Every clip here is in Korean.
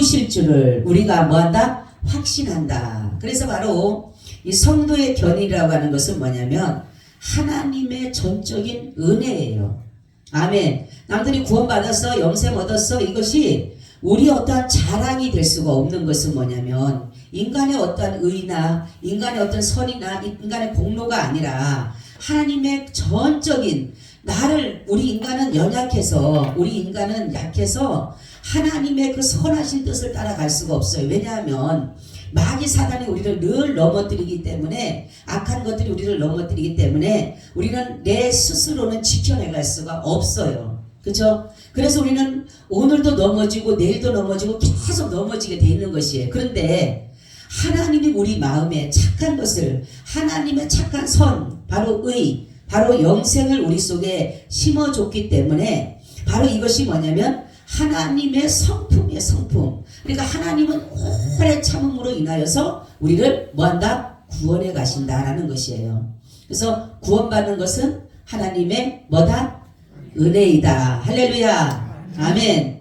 이루실 줄을 우리가 뭐한다? 확신한다. 그래서 바로 이 성도의 견인이라고 하는 것은 뭐냐면 하나님의 전적인 은혜예요. 아멘. 남들이 구원받았어, 영생 얻었어, 이것이 우리 어떠한 자랑이 될 수가 없는 것은 뭐냐면 인간의 어떠한 의나 인간의 어떤 선이나 인간의 공로가 아니라 하나님의 전적인 우리 인간은 연약해서 우리 인간은 약해서 하나님의 그 선하신 뜻을 따라갈 수가 없어요. 왜냐하면 마귀 사단이 우리를 늘 넘어뜨리기 때문에 악한 것들이 우리를 넘어뜨리기 때문에 우리는 내 스스로는 지켜내갈 수가 없어요. 그렇죠? 그래서 우리는 오늘도 넘어지고 내일도 넘어지고 계속 넘어지게 돼 있는 것이에요. 그런데 하나님이 우리 마음에 착한 것을 하나님의 착한 선 바로 의 바로 영생을 우리 속에 심어줬기 때문에 바로 이것이 뭐냐면 하나님의 성품이에요. 성품. 그러니까 하나님은 오래 참음으로 인하여서 우리를 뭐한다? 구원해 가신다라는 것이에요. 그래서 구원받는 것은 하나님의 뭐다? 은혜이다. 할렐루야. 아멘.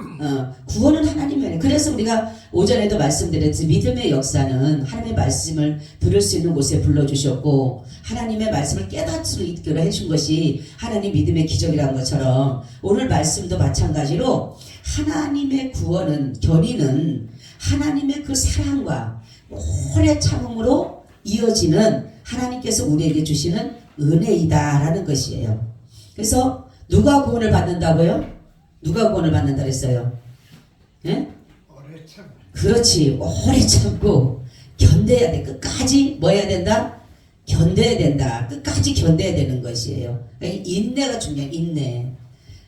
구원은 하나님의 은혜. 그래서 우리가 오전에도 말씀드렸듯이 믿음의 역사는 하나님의 말씀을 들을 수 있는 곳에 불러주셨고 하나님의 말씀을 깨닫을 수 있도록 해준 것이 하나님 믿음의 기적이라는 것처럼 오늘 말씀도 마찬가지로 하나님의 구원은 견인은 하나님의 그 사랑과 오래 참음으로 이어지는 하나님께서 우리에게 주시는 은혜이다라는 것이에요. 그래서 누가 구원을 받는다고요? 누가 구원을 받는다 그랬어요? 예? 오래 참. 그렇지. 오래 참고 견뎌야 돼. 끝까지 뭐 해야 된다? 견뎌야 된다. 끝까지 견뎌야 되는 것이에요. 인내가 중요해. 인내.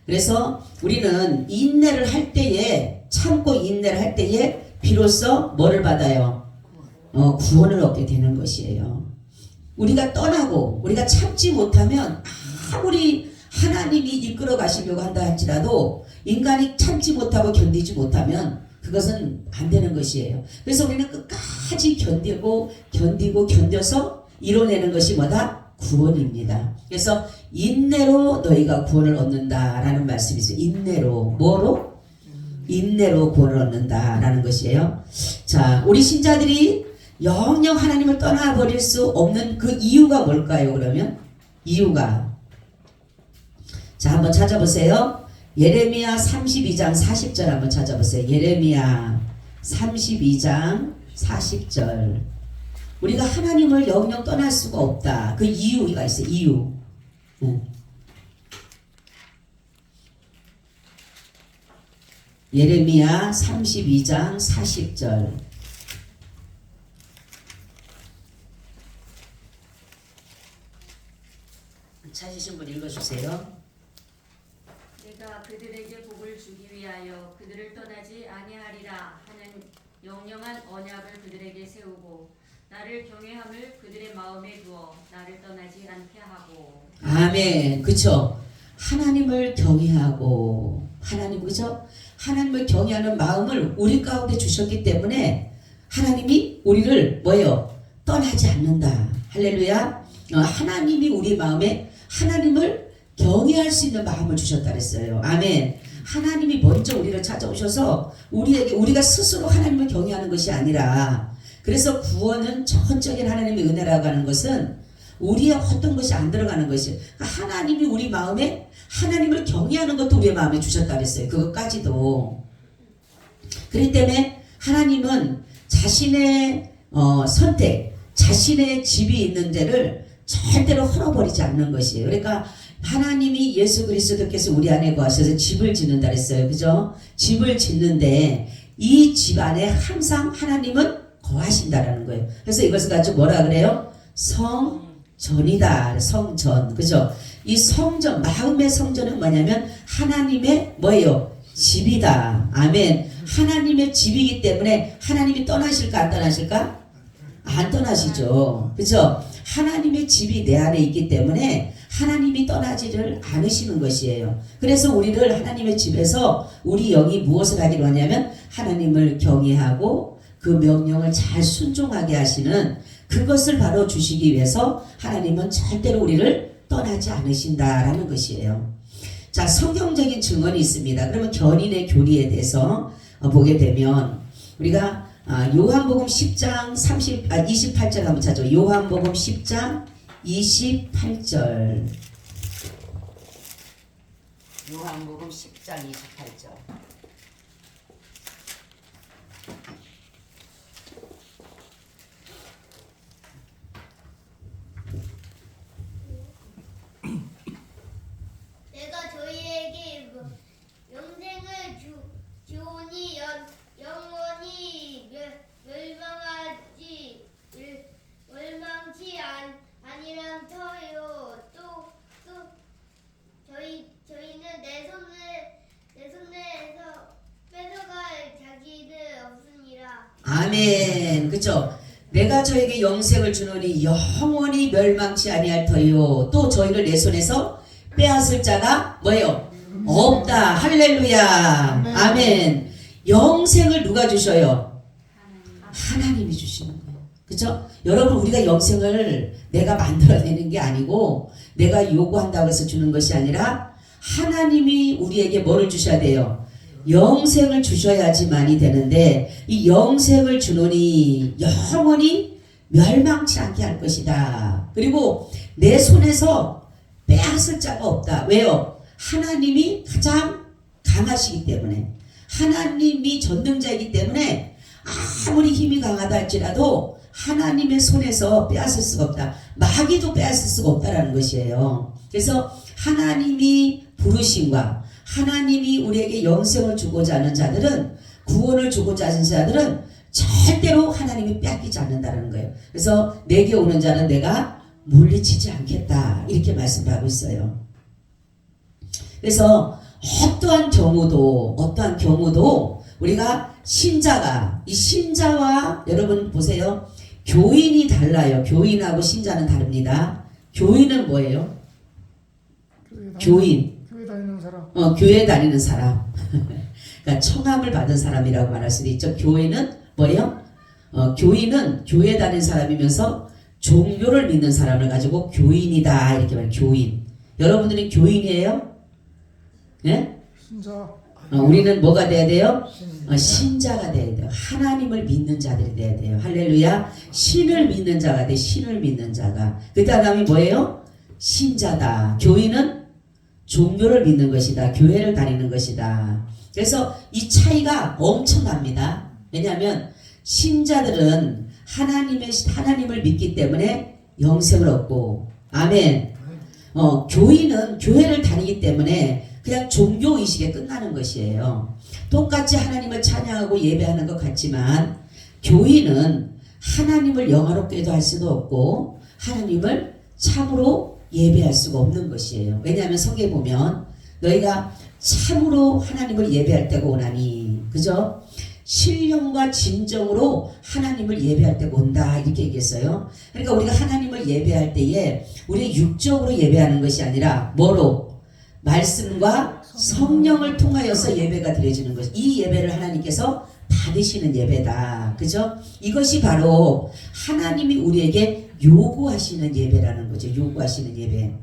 그래서 우리는 인내를 할 때에 참고 인내를 할 때에 비로소 뭐를 받아요? 구원을 얻게 되는 것이에요. 우리가 떠나고 우리가 참지 못하면 아무리 하나님이 이끌어 가시려고 한다 할지라도 인간이 참지 못하고 견디지 못하면 그것은 안 되는 것이에요. 그래서 우리는 끝까지 견디고 견뎌서 이뤄내는 것이 뭐다? 구원입니다. 그래서 인내로 너희가 구원을 얻는다라는 말씀이 있어요. 인내로. 뭐로? 인내로 구원을 얻는다라는 것이에요. 자, 우리 신자들이 영영 하나님을 떠나버릴 수 없는 그 이유가 뭘까요? 그러면 이유가 자, 한번 찾아보세요. 예레미야 32장 40절 한번 찾아보세요. 예레미야 32장 40절. 우리가 하나님을 영영 떠날 수가 없다. 그 이유가 있어요. 이유. 예레미야 32장 40절. 찾으신 분 읽어주세요. 내가 그들에게 복을 주기 위하여 그들을 떠나지 아니하리라 하는 영영한 언약을 그들에게 세우고 나를 경외함을 그들의 마음에 두어 나를 떠나지 않게 하고. 아멘. 그쵸? 하나님을 경외하고 하나님 그죠? 하나님을 경외하는 마음을 우리 가운데 주셨기 때문에 하나님이 우리를 뭐예요? 떠나지 않는다. 할렐루야. 하나님이 우리 마음에 하나님을 경외할 수 있는 마음을 주셨다 그랬어요. 아멘. 하나님이 먼저 우리를 찾아오셔서 우리가 스스로 하나님을 경외하는 것이 아니라 그래서 구원은 전적인 하나님의 은혜라고 하는 것은 우리의 어떤 것이 안 들어가는 것이 하나님이 우리 마음에 하나님을 경외하는 것도 우리의 마음에 주셨다 그랬어요. 그것까지도. 그렇기 때문에 하나님은 자신의 선택, 자신의 집이 있는 데를 절대로 헐어버리지 않는 것이에요. 그러니까 하나님이 예수 그리스도께서 우리 안에 거하셔서 집을 짓는다 그랬어요. 그죠? 집을 짓는데 이 집 안에 항상 하나님은 거하신다라는 거예요. 그래서 이것을 가지고 뭐라 그래요? 성전이다. 성전. 그죠? 이 성전, 마음의 성전은 뭐냐면 하나님의 뭐예요? 집이다. 아멘. 하나님의 집이기 때문에 하나님이 떠나실까 안 떠나실까? 안 떠나시죠. 그죠? 하나님의 집이 내 안에 있기 때문에 하나님이 떠나지를 않으시는 것이에요. 그래서 우리를 하나님의 집에서 우리 영이 무엇을 하기로 하냐면 하나님을 경외하고 그 명령을 잘 순종하게 하시는 그것을 바로 주시기 위해서 하나님은 절대로 우리를 떠나지 않으신다라는 것이에요. 자, 성경적인 증언이 있습니다. 그러면 견인의 교리에 대해서 보게 되면 우리가 요한복음 10장 28절 한번 찾죠. 요한복음 10장 28절. 요한복음 10장 28절. 내가 저희에게 영생을 주오니 영원히 멸망치 아니란 터요. 또 저희는 내 손에서 뺏어갈 자기는 없으니라. 아멘. 그죠? 내가 저에게 영생을 주노니 영원히 멸망치 아니할 터요. 또 저희를 내 손에서 빼앗을 자가 뭐예요? 없다. 할렐루야. 아멘. 영생을 누가 주셔요? 하나님이 주시는 거예요. 그죠? 여러분, 우리가 영생을 내가 만들어내는 게 아니고 내가 요구한다고 해서 주는 것이 아니라 하나님이 우리에게 뭐를 주셔야 돼요? 영생을 주셔야지만이 되는데, 이 영생을 주노니 영원히 멸망치 않게 할 것이다. 그리고 내 손에서 빼앗을 자가 없다. 왜요? 하나님이 가장 강하시기 때문에, 하나님이 전능자이기 때문에 아무리 힘이 강하다 할지라도 하나님의 손에서 빼앗을 수가 없다. 마귀도 빼앗을 수가 없다라는 것이에요. 그래서 하나님이 부르심과 하나님이 우리에게 영생을 주고자 하는 자들은, 구원을 주고자 하는 자들은 절대로 하나님이 빼앗기지 않는다는 거예요. 그래서 내게 오는 자는 내가 물리치지 않겠다, 이렇게 말씀하고 있어요. 그래서 어떠한 경우도 우리가 신자가, 이 신자와, 여러분 보세요, 교인이 달라요. 교인하고 신자는 다릅니다. 교인은 뭐예요? 교인. 교회 다니는 사람. 교회 다니는 사람. 그러니까 청함을 받은 사람이라고 말할 수도 있죠. 교회는 뭐예요? 교인은 교회 다니는 사람이면서 종교를 믿는 사람을 가지고 교인이다, 이렇게 말해요. 교인. 여러분들이 교인이에요? 네? 신자. 우리는 뭐가 돼야 돼요? 신자가 돼야 돼요. 하나님을 믿는 자들이 돼야 돼요. 할렐루야. 신을 믿는 자가 돼. 신을 믿는 자가. 그 다음이 뭐예요? 신자다. 교인은 종교를 믿는 것이다. 교회를 다니는 것이다. 그래서 이 차이가 엄청납니다. 왜냐하면 신자들은 하나님을 믿기 때문에 영생을 얻고, 아멘. 교인은 교회를 다니기 때문에 그냥 종교의식에 끝나는 것이에요. 똑같이 하나님을 찬양하고 예배하는 것 같지만 교인은 하나님을 영화롭게도 할 수도 없고 하나님을 참으로 예배할 수가 없는 것이에요. 왜냐하면 성경에 보면 너희가 참으로 하나님을 예배할 때가 오나니, 그죠? 신령과 진정으로 하나님을 예배할 때가 온다, 이렇게 얘기했어요. 그러니까 우리가 하나님을 예배할 때에 우리 육적으로 예배하는 것이 아니라 뭐로? 말씀과 성령을 통하여서 예배가 드려지는 것. 이 예배를 하나님께서 받으시는 예배다. 그죠? 이것이 바로 하나님이 우리에게 요구하시는 예배라는 거죠. 요구하시는 예배.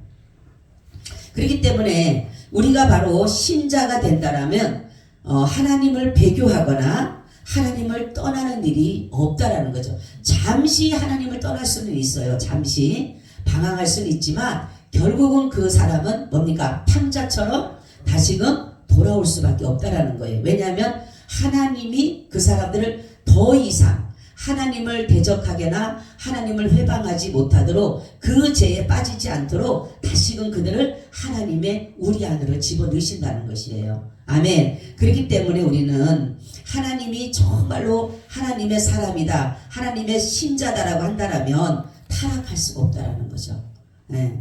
그렇기 때문에 우리가 바로 신자가 된다라면 하나님을 배교하거나 하나님을 떠나는 일이 없다라는 거죠. 잠시 하나님을 떠날 수는 있어요. 잠시 방황할 수는 있지만 결국은 그 사람은 뭡니까? 탕자처럼 다시금 돌아올 수밖에 없다라는 거예요. 왜냐하면 하나님이 그 사람들을 더 이상 하나님을 대적하거나 하나님을 회방하지 못하도록, 그 죄에 빠지지 않도록 다시금 그들을 하나님의 우리 안으로 집어넣으신다는 것이에요. 아멘. 그렇기 때문에 우리는 하나님이 정말로 하나님의 사람이다, 하나님의 신자다라고 한다라면 타락할 수가 없다라는 거죠. 네.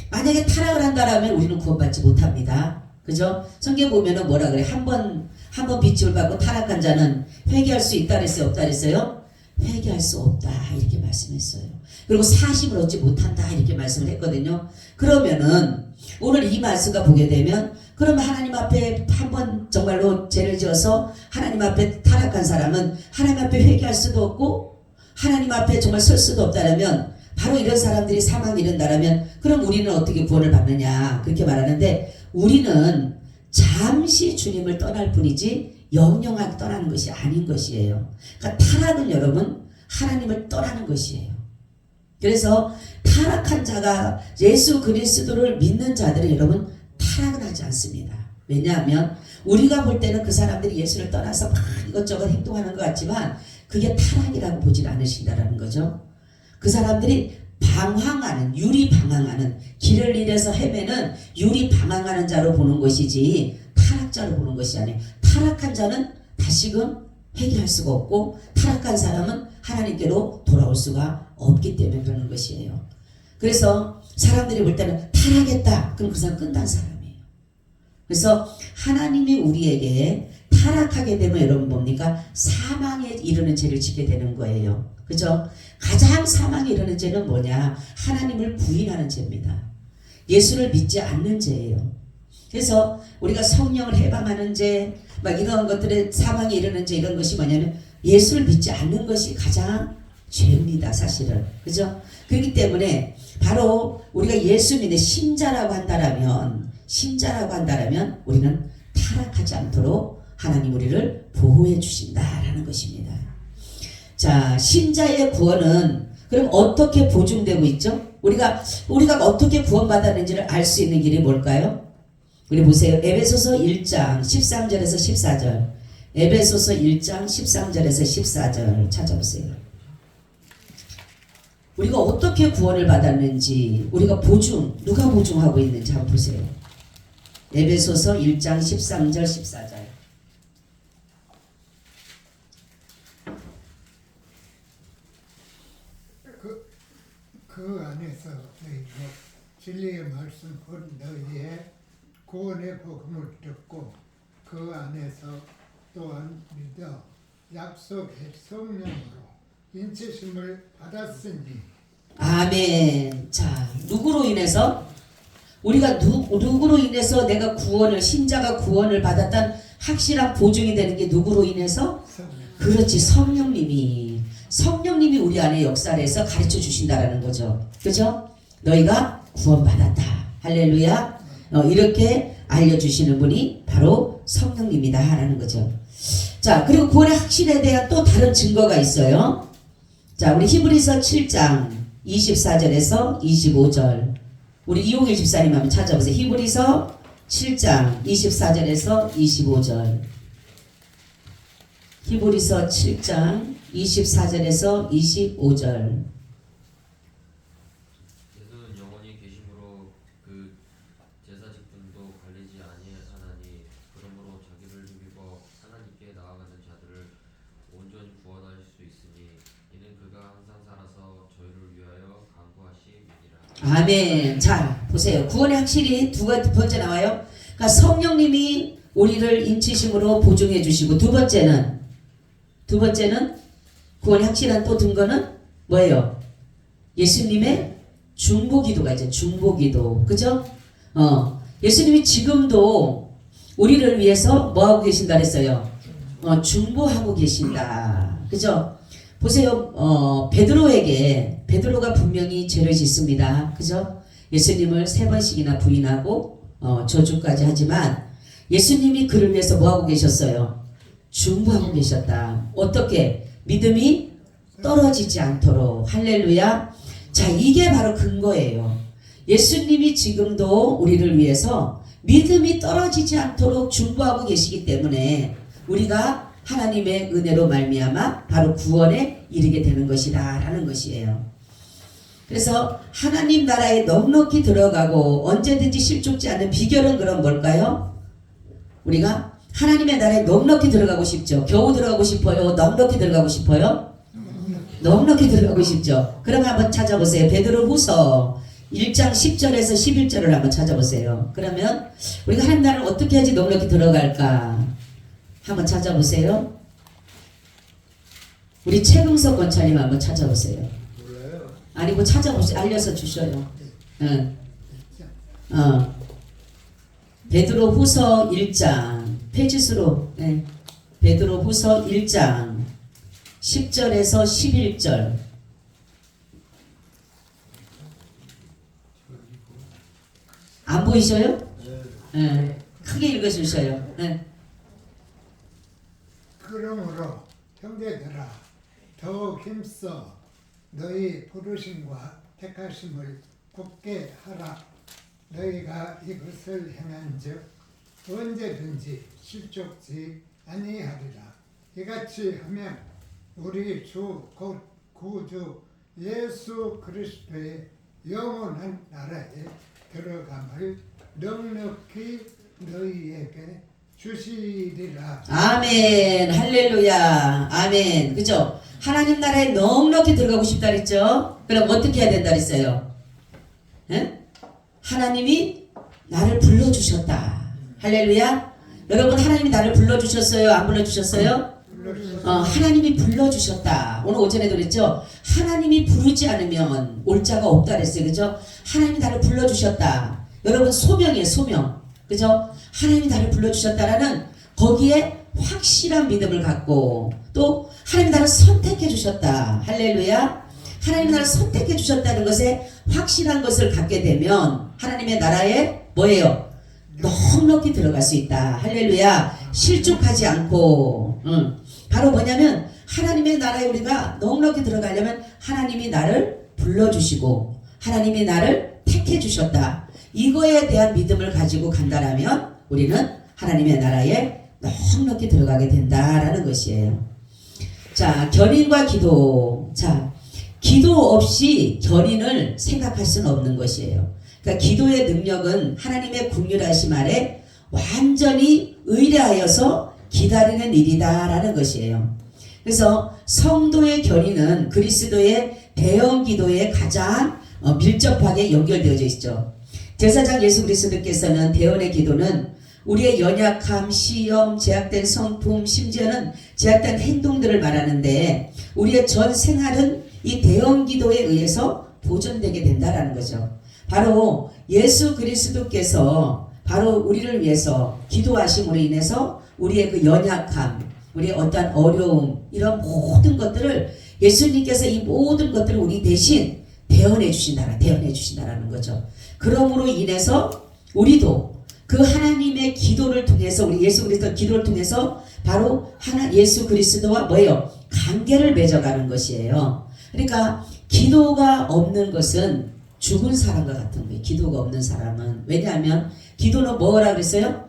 만약에 타락을 한다라면 우리는 구원받지 못합니다. 그죠? 성경 보면은 뭐라 그래? 한 번 빚을 받고 타락한 자는 회개할 수 있다 그랬어요? 없다 그랬어요? 회개할 수 없다, 이렇게 말씀했어요. 그리고 사심을 얻지 못한다, 이렇게 말씀을 했거든요. 그러면은 오늘 이 말씀과 보게 되면, 그러면 하나님 앞에 한번 정말로 죄를 지어서 하나님 앞에 타락한 사람은 하나님 앞에 회개할 수도 없고 하나님 앞에 정말 설 수도 없다라면, 바로 이런 사람들이 사망에 이른다라면 그럼 우리는 어떻게 구원을 받느냐, 그렇게 말하는데, 우리는 잠시 주님을 떠날 뿐이지 영영하게 떠나는 것이 아닌 것이에요. 그러니까 타락은 여러분 하나님을 떠나는 것이에요. 그래서 타락한 자가 예수 그리스도를 믿는 자들은 여러분 타락은 하지 않습니다. 왜냐하면 우리가 볼 때는 그 사람들이 예수를 떠나서 막 이것저것 행동하는 것 같지만 그게 타락이라고 보질 않으신다라는 거죠. 그 사람들이 방황하는 유리 방황하는 길을 잃어서 헤매는 유리 방황하는 자로 보는 것이지 타락자로 보는 것이 아니에요. 타락한 자는 다시금 회개할 수가 없고 타락한 사람은 하나님께로 돌아올 수가 없기 때문에 그러는 것이에요. 그래서 사람들이 볼 때는 타락했다. 그럼 그 사람 끝난 사람이에요. 그래서 하나님이 우리에게 타락하게 되면 여러분 뭡니까? 사망에 이르는 죄를 짓게 되는 거예요. 그죠? 가장 사망에 이르는 죄는 뭐냐? 하나님을 부인하는 죄입니다. 예수를 믿지 않는 죄예요. 그래서 우리가 성령을 해방하는 죄, 막 이런 것들의 사망에 이르는 죄 이런 것이 뭐냐면 예수를 믿지 않는 것이 가장 죄입니다, 사실은. 그죠? 그렇기 때문에 바로 우리가 예수 믿는 신자라고 한다면 우리는 타락하지 않도록 하나님 우리를 보호해 주신다라는 것입니다. 자, 신자의 구원은 그럼 어떻게 보증되고 있죠? 우리가 어떻게 구원받았는지를 알 수 있는 길이 뭘까요? 우리 보세요. 에베소서 1장 13절에서 14절. 에베소서 1장 13절에서 14절 찾아보세요. 우리가 어떻게 구원을 받았는지 우리가 누가 보증하고 있는지 한번 보세요. 에베소서 1장 13절 14절. 그 안에서 너희가 진리의 말씀 본 너희의 구원의 복음을 듣고 그 안에서 또한 믿어 약속의 성령으로 인치심을 받았으니. 아멘. 자, 누구로 인해서? 우리가 누구로 인해서 내가 신자가 구원을 받았다는 확실한 보증이 되는 게 누구로 인해서? 그렇지, 성령님이 우리 안에 역사를 해서 가르쳐 주신다라는 거죠. 그죠? 너희가 구원받았다. 할렐루야. 이렇게 알려주시는 분이 바로 성령님이다 하는 거죠. 자, 그리고 구원의 확신에 대한 또 다른 증거가 있어요. 자, 우리 히브리서 7장 24절에서 25절. 우리 이용일 집사님 한번 찾아보세요. 히브리서 7장 24절에서 25절. 히브리서 7장 24절에서 25절. 예수는 영원히 계심으로 그 제사 직분도 갈리지 아니하나니 그러므로 자기를 죽이고 하나님께 나아가는 자들을 온전히 구원할 수 있으니 이는 그가 항상 살아서 저희를 위하여 간구하심이니라. 아멘. 자, 보세요. 구원의 확실히 두 번째 나와요. 그러니까 성령님이 우리를 인치심으로 보증해 주시고 두 번째는 구원의 확실한 또 증거는 뭐예요? 예수님의 중보기도가 있죠. 중보기도. 그죠? 예수님이 지금도 우리를 위해서 뭐하고 계신다 그랬어요? 중보하고 계신다. 그죠? 보세요. 베드로가 분명히 죄를 짓습니다. 그죠? 예수님을 3번씩이나 부인하고 저주까지 하지만 예수님이 그를 위해서 뭐하고 계셨어요? 중보하고 계셨다. 어떻게? 믿음이 떨어지지 않도록. 할렐루야. 자, 이게 바로 근거예요. 예수님이 지금도 우리를 위해서 믿음이 떨어지지 않도록 중보하고 계시기 때문에 우리가 하나님의 은혜로 말미암아 바로 구원에 이르게 되는 것이다 라는 것이에요. 그래서 하나님 나라에 넉넉히 들어가고 언제든지 실족지 않는 비결은 그럼 뭘까요? 우리가 하나님의 나라에 넉넉히 들어가고 싶죠. 겨우 들어가고 싶어요? 넉넉히 들어가고 싶어요? 넉넉히 들어가고 싶죠. 그럼 한번 찾아보세요. 베드로후서 1장 10절에서 11절을 한번 찾아보세요. 그러면 우리가 하나님 나라를 어떻게 해야지 넉넉히 들어갈까? 한번 찾아보세요. 우리 최금석 권사님 한번 찾아보세요. 몰라요. 아니 뭐 찾아보세요. 알려서 주셔요. 응. 베드로후서 1장 페이지수로 베드로후서 1장 10절에서 11절. 안 보이셔요? 네. 크게 읽어주셔요. 네. 그러므로 형제들아 더욱 힘써 너희 부르심과 택하심을 굳게 하라. 너희가 이것을 행한즉 언제든지 실족지 아니하리라. 이같이 하면 우리 주 곧 구주 예수 그리스도의 영원한 나라에 들어감을 넉넉히 너희에게 주시리라. 아멘. 할렐루야. 아멘. 그죠? 하나님 나라에 넉넉히 들어가고 싶다 그랬죠? 그럼 어떻게 해야 된다 그랬어요? 에? 하나님이 나를 불러주셨다. 할렐루야. 여러분 하나님이 나를 불러주셨어요? 안 불러주셨어요? 하나님이 불러주셨다. 오늘 오전에도 그랬죠? 하나님이 부르지 않으면 올 자가 없다 그랬어요. 그죠? 하나님이 나를 불러주셨다. 여러분 소명이에요. 소명. 그죠? 하나님이 나를 불러주셨다라는 거기에 확실한 믿음을 갖고 또 하나님이 나를 선택해 주셨다. 할렐루야. 하나님이 나를 선택해 주셨다는 것에 확실한 것을 갖게 되면 하나님의 나라에 뭐예요? 넉넉히 들어갈 수 있다. 할렐루야. 실족하지 않고 바로 뭐냐면 하나님의 나라에 우리가 넉넉히 들어가려면 하나님이 나를 불러주시고 하나님이 나를 택해 주셨다. 이거에 대한 믿음을 가지고 간다라면 우리는 하나님의 나라에 넉넉히 들어가게 된다라는 것이에요. 자, 견인과 기도. 자, 기도 없이 견인을 생각할 수는 없는 것이에요. 그러니까 기도의 능력은 하나님의 긍휼하심 아래 완전히 의뢰하여서 기다리는 일이다라는 것이에요. 그래서 성도의 견인은 그리스도의 대형 기도에 가장 밀접하게 연결되어져 있죠. 제사장 예수 그리스도께서는 대언의 기도는 우리의 연약함, 시험, 제약된 성품, 심지어는 제약된 행동들을 말하는데 우리의 전 생활은 이 대언 기도에 의해서 보존되게 된다라는 거죠. 바로 예수 그리스도께서 바로 우리를 위해서 기도하심으로 인해서 우리의 그 연약함, 우리의 어떤 어려움 이런 모든 것들을 예수님께서 이 모든 것들을 우리 대신 대언해 주신다라는 거죠. 그러므로 인해서 우리도 그 하나님의 기도를 통해서 우리 예수 그리스도 기도를 통해서 바로 예수 그리스도와 뭐예요? 관계를 맺어가는 것이에요. 그러니까 기도가 없는 것은 죽은 사람과 같은 거예요. 기도가 없는 사람은. 왜냐하면 기도는 뭐라 그랬어요?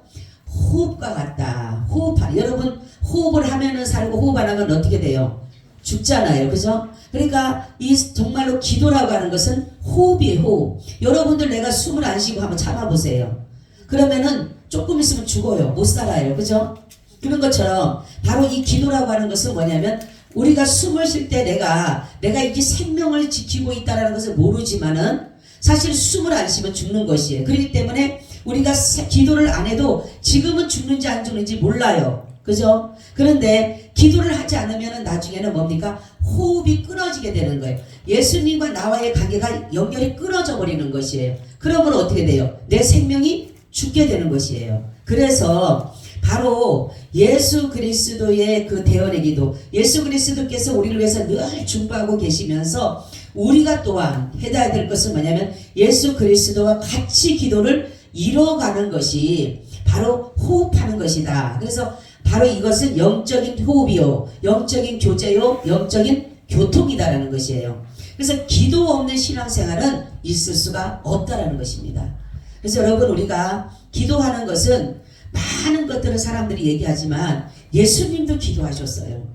호흡과 같다. 호흡하는. 여러분 호흡을 하면은 살고 호흡 안 하면 어떻게 돼요? 죽잖아요. 그죠? 그러니까 이 정말로 기도라고 하는 것은 호흡이에요. 호흡. 여러분들 내가 숨을 안 쉬고 한번 참아보세요. 그러면은 조금 있으면 죽어요. 못 살아요. 그죠? 그런 것처럼 바로 이 기도라고 하는 것은 뭐냐면 우리가 숨을 쉴 때 내가 이게 생명을 지키고 있다는 것을 모르지만은 사실 숨을 안 쉬면 죽는 것이에요. 그렇기 때문에 우리가 기도를 안 해도 지금은 죽는지 안 죽는지 몰라요. 그죠? 그런데 기도를 하지 않으면 나중에는 뭡니까? 호흡이 끊어지게 되는 거예요. 예수님과 나와의 관계가 연결이 끊어져 버리는 것이에요. 그러면 어떻게 돼요? 내 생명이 죽게 되는 것이에요. 그래서 바로 예수 그리스도의 그 대언의 기도, 예수 그리스도께서 우리를 위해서 늘 중보하고 계시면서 우리가 또한 해야 될 것은 뭐냐면 예수 그리스도와 같이 기도를 이뤄가는 것이 바로 호흡하는 것이다. 그래서 바로 이것은 영적인 호흡이요, 영적인 교제요, 영적인 교통이다라는 것이에요. 그래서 기도 없는 신앙생활은 있을 수가 없다라는 것입니다. 그래서 여러분 우리가 기도하는 것은 많은 것들을 사람들이 얘기하지만 예수님도 기도하셨어요.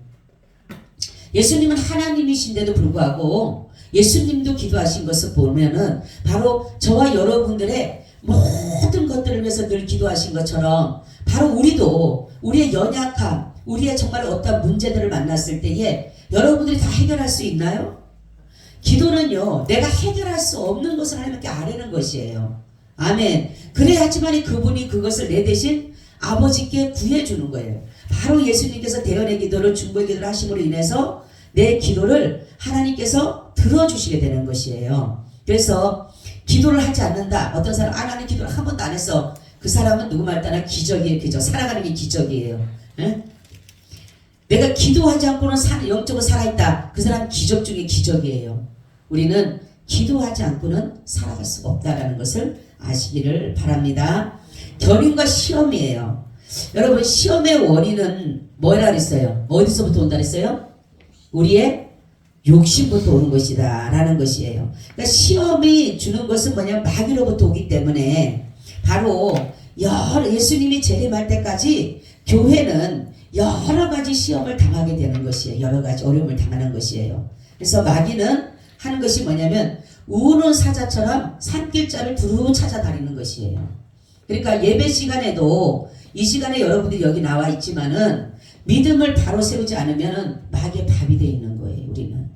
예수님은 하나님이신데도 불구하고 예수님도 기도하신 것을 보면은 바로 저와 여러분들의 모든 것들을 위해서 늘 기도하신 것처럼 바로 우리도 우리의 연약함, 우리의 정말 어떤 문제들을 만났을 때에 여러분들이 다 해결할 수 있나요? 기도는요, 내가 해결할 수 없는 것을 하나님께 아뢰는 것이에요. 아멘. 그래야지만 그분이 그것을 내 대신 아버지께 구해주는 거예요. 바로 예수님께서 대언의 기도를 중보의 기도를 하심으로 인해서 내 기도를 하나님께서 들어주시게 되는 것이에요. 그래서 기도를 하지 않는다. 어떤 사람 나는 기도를 한 번도 안 했어. 그 사람은 누구 말 따나 기적이에요. 기적. 살아가는 게 기적이에요. 에? 내가 기도하지 않고는 영적으로 살아있다. 그 사람 기적 중에 기적이에요. 우리는 기도하지 않고는 살아갈 수가 없다는 것을 아시기를 바랍니다. 견인과 시험이에요. 여러분 시험의 원인은 뭐라 그랬어요? 어디서부터 온다 그랬어요? 우리의 욕심부터 오는 것이다 라는 것이에요. 그러니까 시험이 주는 것은 뭐냐면 마귀로부터 오기 때문에 바로 예수님이 재림할 때까지 교회는 여러 가지 시험을 당하게 되는 것이에요. 여러 가지 어려움을 당하는 것이에요. 그래서 마귀는 하는 것이 뭐냐면 우는 사자처럼 산길자를 두루 찾아다니는 것이에요. 그러니까 예배 시간에도 이 시간에 여러분들이 여기 나와 있지만은 믿음을 바로 세우지 않으면은 마귀의 밥이 되어 있는 거예요. 우리는.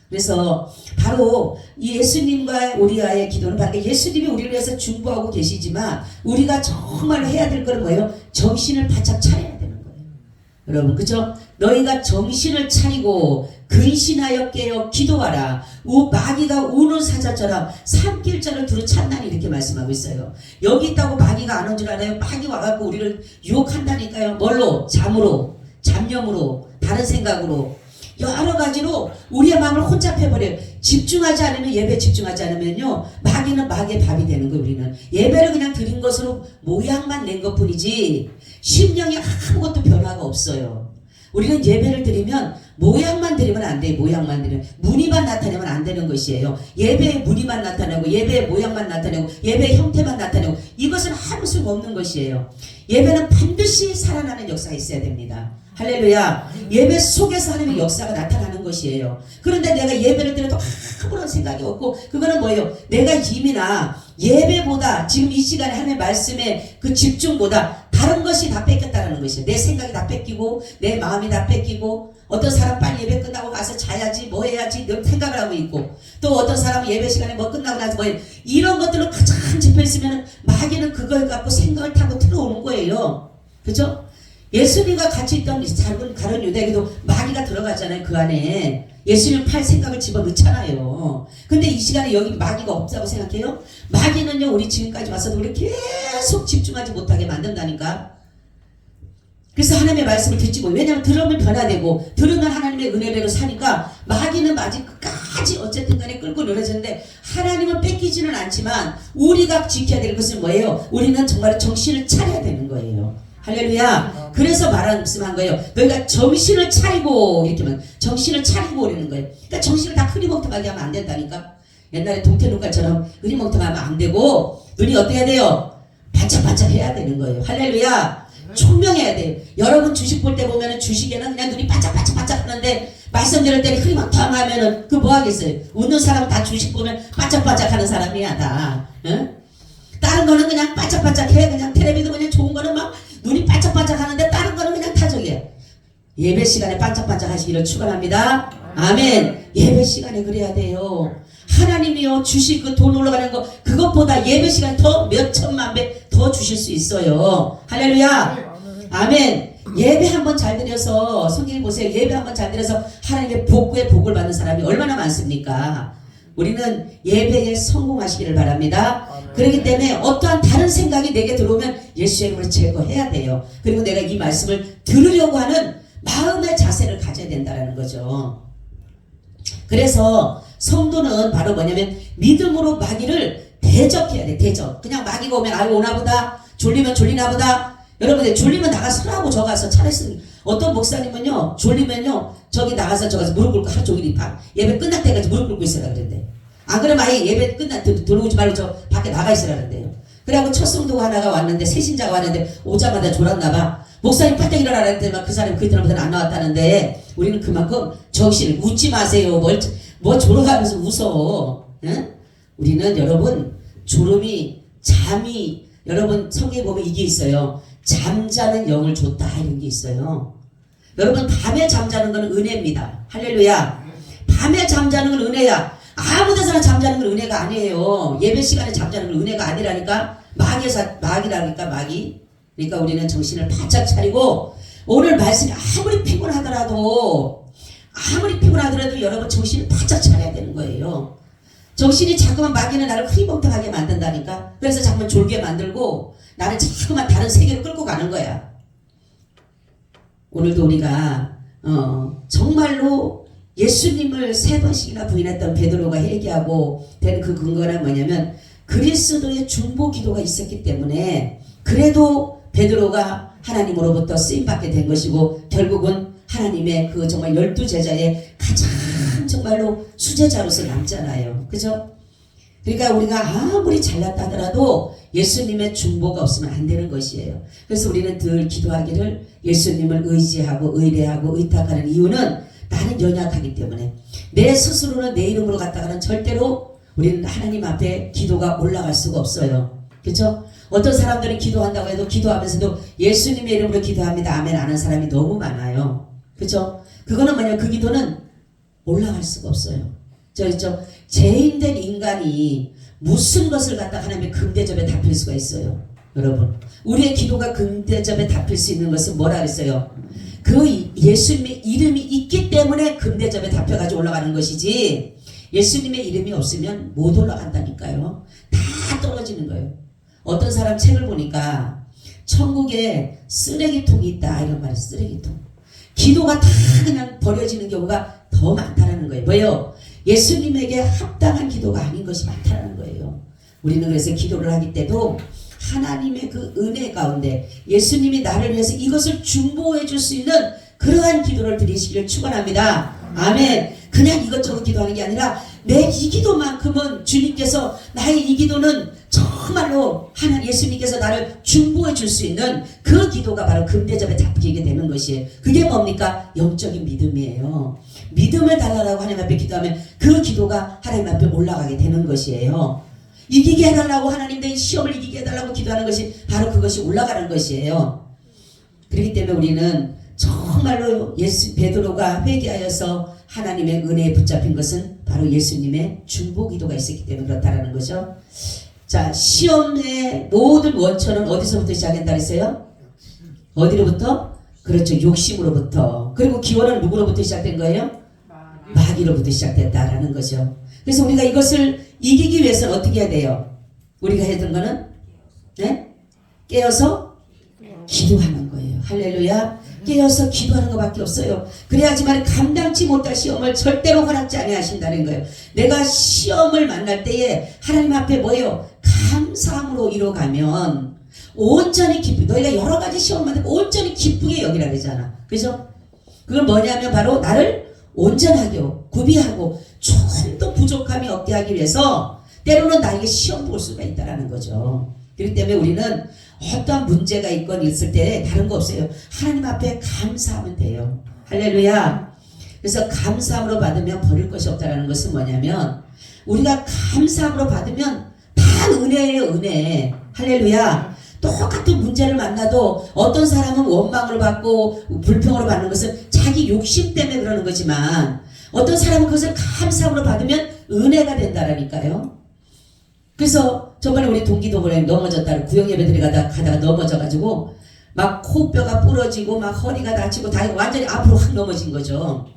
그래서 바로 이 예수님과 우리와의 기도는 바로 예수님이 우리를 위해서 중보하고 계시지만 우리가 정말 해야 될 건 뭐예요? 정신을 바짝 차려야 되는 거예요. 여러분 그죠? 너희가 정신을 차리고 근신하여 깨어 기도하라. 마귀가 우는 사자처럼 산길자를 두루 찾나니 이렇게 말씀하고 있어요. 여기 있다고 마귀가 안 온 줄 알아요? 마귀 와갖고 우리를 유혹한다니까요. 뭘로? 잠으로, 잡념으로, 다른 생각으로 여러 가지로 우리의 마음을 혼잡해버려요. 집중하지 않으면 예배에 집중하지 않으면요 마귀는 마귀의 밥이 되는 거예요. 우리는 예배를 그냥 드린 것으로 모양만 낸 것뿐이지 심령이 아무것도 변화가 없어요. 우리는 예배를 드리면 모양만 드리면 안 돼요. 모양만 드리면 무늬만 나타내면 안 되는 것이에요. 예배의 무늬만 나타내고 예배의 모양만 나타내고 예배의 형태만 나타내고 이것은 아무 소용 없는 것이에요. 예배는 반드시 살아나는 역사가 있어야 됩니다. 할렐루야. 예배 속에서 하나님의 역사가 나타나는 것이에요. 그런데 내가 예배를 드려도 아무런 생각이 없고 그거는 뭐예요? 내가 이미나 예배보다 지금 이 시간에 하나님의 말씀에 그 집중보다 다른 것이 다 뺏겼다는 것이에요. 내 생각이 다 뺏기고 내 마음이 다 뺏기고 어떤 사람 빨리 예배 끝나고 가서 자야지 뭐 해야지 늘 생각을 하고 있고 또 어떤 사람은 예배 시간에 뭐 끝나고 나서 뭐 이런 것들로 가장 집혀있으면 마귀는 그걸 갖고 생각을 타고 들어오는 거예요. 그죠? 예수님과 같이 있던 작은 가룟 유다에게도 마귀가 들어가잖아요. 그 안에 예수님 팔 생각을 집어넣잖아요. 근데 이 시간에 여기 마귀가 없다고 생각해요? 마귀는요 우리 지금까지 와서도 우리 계속 집중하지 못하게 만든다니까. 그래서 하나님의 말씀을 듣지 못. 왜냐하면 들으면 변화되고 들으면 하나님의 은혜대로 사니까 마귀는 마지 끝까지 어쨌든 간에 끌고 늘어지는데 하나님은 뺏기지는 않지만 우리가 지켜야 될 것은 뭐예요? 우리는 정말 정신을 차려야 되는 거예요. 할렐루야. 그래서 말씀한 거예요. 너희가 정신을 차리고 이렇게 하면 정신을 차리고 오라는 거예요. 그러니까 정신을 다 흐리멍텅하게 하면 안 된다니까. 옛날에 동태눈깔처럼 흐리멍텅하면 안 되고 눈이 어떻게 해야 돼요? 반짝반짝 해야 되는 거예요. 할렐루야. 총명해야 돼요. 여러분 주식 볼 때 보면은 주식에는 그냥 눈이 반짝반짝 하는데 말씀 들을 때는 흐리멍텅하면은 그 뭐 하겠어요? 웃는 사람은 다 주식 보면 반짝반짝 하는 사람이야 다. 응? 다른 거는 그냥 반짝반짝해. 그냥 텔레비도 그냥 좋은 거는 막 눈이 반짝반짝 하는데 다른 거는 그냥 타적이야. 예배 시간에 반짝반짝 하시기를 축원합니다. 아멘. 예배 시간에 그래야 돼요. 하나님이요 주실 그 돈 올라가는 거 그것보다 예배 시간 더 몇 천만 배 더 주실 수 있어요. 할렐루야. 아멘. 예배 한번 잘 드려서 성경 보세요. 예배 한번 잘 드려서 하나님의 복구의 복을 받는 사람이 얼마나 많습니까? 우리는 예배에 성공하시기를 바랍니다. 그렇기 때문에 어떠한 다른 생각이 내게 들어오면 예수의 이름으로 제거해야 돼요. 그리고 내가 이 말씀을 들으려고 하는 마음의 자세를 가져야 된다는 거죠. 그래서 성도는 바로 뭐냐면 믿음으로 마귀를 대적해야 돼. 대적. 그냥 마귀가 오면 아유 오나보다 졸리면 졸리나보다. 여러분들 졸리면 나가 서라고 저 가서 차라리 어떤 목사님은요 졸리면요 저기 나가서 무릎 꿇고 하루 종일 예배 끝날 때까지 무릎 꿇고 있으라 그랬는데 안 그러면 아예 예배 들어오지 말고 저 밖에 나가 있으라 그랬대요. 그래갖고 첫 성도가 하나가 왔는데 새신자가 왔는데 오자마자 졸았나봐. 목사님 빨리 일어나라 했더니 그 사람이 그 이틀부터는 안 나왔다는데 우리는 그만큼 정신을 웃지 마세요. 뭐 졸아가면서 웃어. 응? 우리는 여러분 잠이 여러분 성경에 보면 이게 있어요. 잠자는 영을 줬다 이런 게 있어요. 여러분 밤에 잠자는 건 은혜입니다. 할렐루야. 밤에 잠자는 건 은혜야. 아무 데서나 잠자는 건 은혜가 아니에요. 예배 시간에 잠자는 건 은혜가 아니라니까. 마귀라니까 마귀. 그러니까 우리는 정신을 바짝 차리고 오늘 말씀이 아무리 피곤하더라도 여러분 정신을 바짝 차려야 되는 거예요. 정신이 자꾸만 마귀는 나를 흐리멍텅하게 만든다니까. 그래서 자꾸만 졸게 만들고 나를 자꾸만 다른 세계로 끌고 가는 거야. 오늘도 우리가 정말로 예수님을 3번씩이나 부인했던 베드로가 회개하고 된 그 근거는 뭐냐면 그리스도의 중보 기도가 있었기 때문에 그래도 베드로가 하나님으로부터 쓰임받게 된 것이고 결국은 하나님의 그 정말 12제자의 가장 정말로 수제자로서 남잖아요. 그죠? 그러니까 우리가 아무리 잘났다 하더라도 예수님의 중보가 없으면 안 되는 것이에요. 그래서 우리는 늘 기도하기를 예수님을 의지하고 의뢰하고 의탁하는 이유는 나는 연약하기 때문에 내 스스로는 내 이름으로 갔다가는 절대로 우리는 하나님 앞에 기도가 올라갈 수가 없어요. 그렇죠? 어떤 사람들은 기도한다고 해도 기도하면서도 예수님의 이름으로 기도합니다. 아멘 하는 사람이 너무 많아요. 그렇죠? 그거는 뭐냐면 그 기도는 올라갈 수가 없어요. 저 죄인된 인간이 무슨 것을 갖다 하나님의 금대접에 답힐 수가 있어요. 여러분 우리의 기도가 금대접에 답힐 수 있는 것은 뭐라 그랬어요? 그 예수님의 이름이 있기 때문에 금대접에 답혀가지고 올라가는 것이지 예수님의 이름이 없으면 못 올라간다니까요. 다 떨어지는 거예요. 어떤 사람 책을 보니까 천국에 쓰레기통이 있다 이런 말이 쓰레기통. 기도가 다 그냥 버려지는 경우가 더 많다는 거예요. 뭐예요? 예수님에게 합당한 기도가 아닌 것이 많다는 거예요. 우리는 그래서 기도를 하기 때도 하나님의 그 은혜 가운데 예수님이 나를 위해서 이것을 중보해 줄 수 있는 그러한 기도를 드리시기를 축원합니다. 아멘. 그냥 이것저것 기도하는 게 아니라 내 이 기도만큼은 주님께서 나의 이 기도는 정말로 하나님 예수님께서 나를 중보해 줄 수 있는 그 기도가 바로 금대접에 잡히게 되는 것이에요. 그게 뭡니까? 영적인 믿음이에요. 믿음을 달라고 하나님 앞에 기도하면 그 기도가 하나님 앞에 올라가게 되는 것이에요. 이기게 해달라고 하나님 내 시험을 이기게 해달라고 기도하는 것이 바로 그것이 올라가는 것이에요. 그렇기 때문에 우리는 정말로 베드로가 회개하여서 하나님의 은혜에 붙잡힌 것은 바로 예수님의 중보 기도가 있었기 때문에 그렇다라는 거죠. 자, 시험의 모든 원천은 어디서부터 시작한다 그랬어요? 어디로부터? 그렇죠. 욕심으로부터. 그리고 기원은 누구로부터 시작된 거예요? 마귀로부터 시작됐다라는 거죠. 그래서 우리가 이것을 이기기 위해서는 어떻게 해야 돼요? 우리가 해야 되는 거는 네? 깨어서 기도하는 거예요. 할렐루야. 깨어서 기도하는 것밖에 없어요. 그래야지만 감당치 못할 시험을 절대로 허락지 아니하신다는 거예요. 내가 시험을 만날 때에 하나님 앞에 뭐예요? 감사함으로 이뤄가면 온전히 기쁘게 너희가 여러 가지 시험을 만들고 온전히 기쁘게 여기라 그러잖아. 그죠? 그건 뭐냐면 바로 나를 온전하게 구비하고 좀더 부족함이 없게 하기 위해서 때로는 나에게 시험 볼 수가 있다는 거죠. 그렇기 때문에 우리는 어떠한 문제가 있건 있을 때 다른 거 없어요. 하나님 앞에 감사하면 돼요. 할렐루야. 그래서 감사함으로 받으면 버릴 것이 없다는 것은 뭐냐면 우리가 감사함으로 받으면 다 은혜예요. 은혜. 할렐루야. 똑같은 문제를 만나도 어떤 사람은 원망을 받고 불평으로 받는 것은 자기 욕심 때문에 그러는 거지만 어떤 사람은 그것을 감사함으로 받으면 은혜가 된다라니까요. 그래서 저번에 우리 동기도번에 넘어졌다 구역예배 들어가다가 넘어져가지고 막 코뼈가 부러지고 막 허리가 다치고 다 완전히 앞으로 확 넘어진 거죠.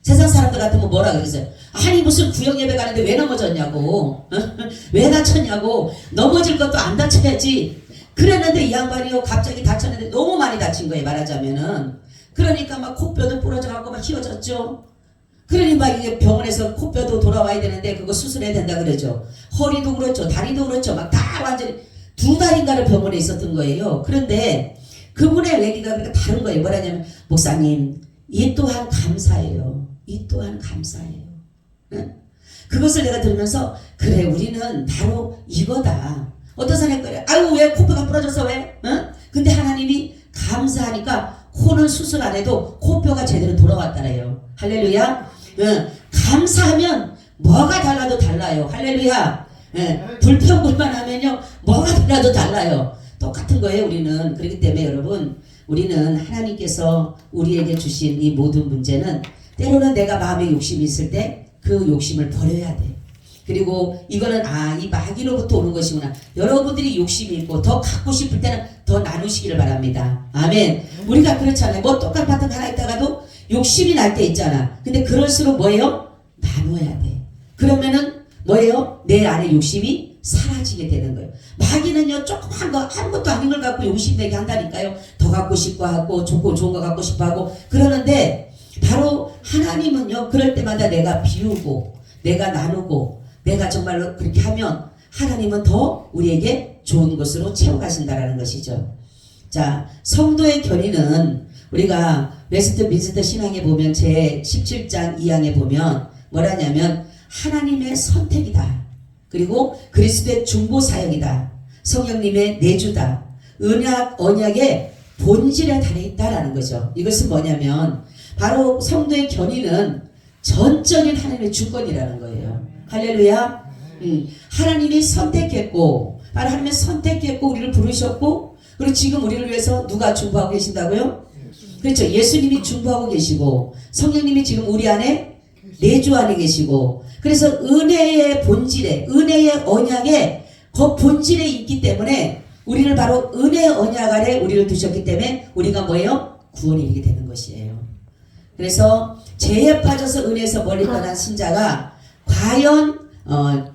세상 사람들 같으면 뭐라 그러겠어요? 아니 무슨 구역예배 가는데 왜 넘어졌냐고 왜 다쳤냐고 넘어질 것도 안 다쳐야지 그랬는데 이 양반이요 갑자기 다쳤는데 너무 많이 다친 거예요. 말하자면은 그러니까 막 코뼈도 부러져갖고 막 휘어졌죠. 그러니 막 이게 병원에서 코뼈도 돌아와야 되는데 그거 수술해야 된다 그러죠. 허리도 그렇죠. 다리도 그렇죠. 막 다 완전히 2달인가를 병원에 있었던 거예요. 그런데 그분의 얘기가 그러니까 다른 거예요. 뭐라냐면 목사님 이 또한 감사해요. 이 또한 감사해요. 응? 그것을 내가 들으면서 그래 우리는 바로 이거다. 어떤 사람이 그래 아유 왜 코뼈가 부러졌어 왜? 응? 근데 하나님이 감사하니까 코는 수술 안 해도 코뼈가 제대로 돌아왔다래요. 할렐루야. 응. 감사하면 뭐가 달라도 달라요. 할렐루야. 불평불만 하면요 뭐가 달라도 달라요. 똑같은 거예요. 우리는. 그렇기 때문에 여러분 우리는 하나님께서 우리에게 주신 이 모든 문제는 때로는 내가 마음에 욕심이 있을 때 그 욕심을 버려야 돼. 그리고 이거는 이 마귀로부터 오는 것이구나. 여러분들이 욕심이 있고 더 갖고 싶을 때는 더 나누시기를 바랍니다. 아멘. 우리가 그렇잖아요. 뭐 똑같은 하나 있다가도 욕심이 날 때 있잖아. 근데 그럴수록 뭐예요? 나눠야 돼. 그러면은 뭐예요? 내 안에 욕심이 사라지게 되는 거예요. 마귀는요 조그만 거 아무것도 아닌 걸 갖고 욕심내게 한다니까요. 더 갖고 싶어 하고 좋은 거 갖고 싶어 하고 그러는데 바로 하나님은요 그럴 때마다 내가 비우고 내가 나누고 내가 정말로 그렇게 하면 하나님은 더 우리에게 좋은 것으로 채워가신다라는 것이죠. 자, 성도의 견인은 우리가 웨스트민스터 신앙에 보면 제 17장 2항에 보면 뭐라냐면 하나님의 선택이다. 그리고 그리스도의 중보 사역이다. 성령님의 내주다. 언약의 본질에 달해있다라는 거죠. 이것은 뭐냐면 바로 성도의 견인은 전적인 하나님의 주권이라는 거예요. 할렐루야. 하나님이 선택했고 바로 하나님이 선택했고 우리를 부르셨고 그리고 지금 우리를 위해서 누가 중보하고 계신다고요? 그렇죠. 예수님이 중보하고 계시고 성령님이 지금 우리 안에 내주 안에 계시고 그래서 은혜의 본질에 은혜의 언약에 그 본질에 있기 때문에 우리를 바로 은혜의 언약 아래 우리를 두셨기 때문에 우리가 뭐예요? 구원에 이르게 되는 것이에요. 그래서 죄에 빠져서 은혜에서 멀리 떠난 신자가 과연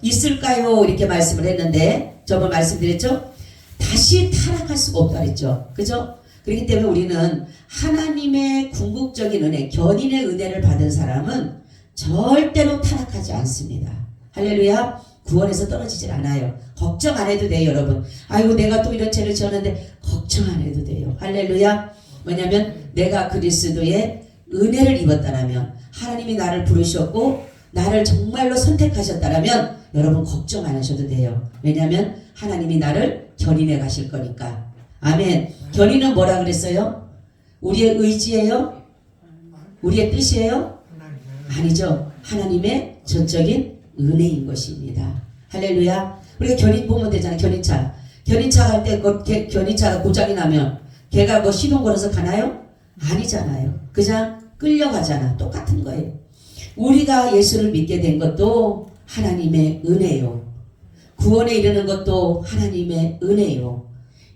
있을까요? 이렇게 말씀을 했는데 저번 말씀드렸죠? 다시 타락할 수가 없다 그랬죠. 그죠? 그렇기 때문에 우리는 하나님의 궁극적인 은혜, 견인의 은혜를 받은 사람은 절대로 타락하지 않습니다. 할렐루야. 구원에서 떨어지질 않아요. 걱정 안 해도 돼요, 여러분. 아이고 내가 또 이런 죄를 지었는데 걱정 안 해도 돼요. 할렐루야. 뭐냐면 내가 그리스도의 은혜를 입었다라면 하나님이 나를 부르셨고 나를 정말로 선택하셨다라면 여러분 걱정 안 하셔도 돼요. 왜냐하면 하나님이 나를 견인해 가실 거니까. 아멘. 견인은 뭐라 그랬어요? 우리의 의지예요? 우리의 뜻이에요? 아니죠. 하나님의 전적인 은혜인 것입니다. 할렐루야. 우리가 견인 보면 되잖아요. 견인차. 견인차 갈 때 견인차가 고장이 나면 걔가 뭐 시동 걸어서 가나요? 아니잖아요. 그냥 끌려가잖아. 똑같은 거예요. 우리가 예수를 믿게 된 것도 하나님의 은혜요. 구원에 이르는 것도 하나님의 은혜요.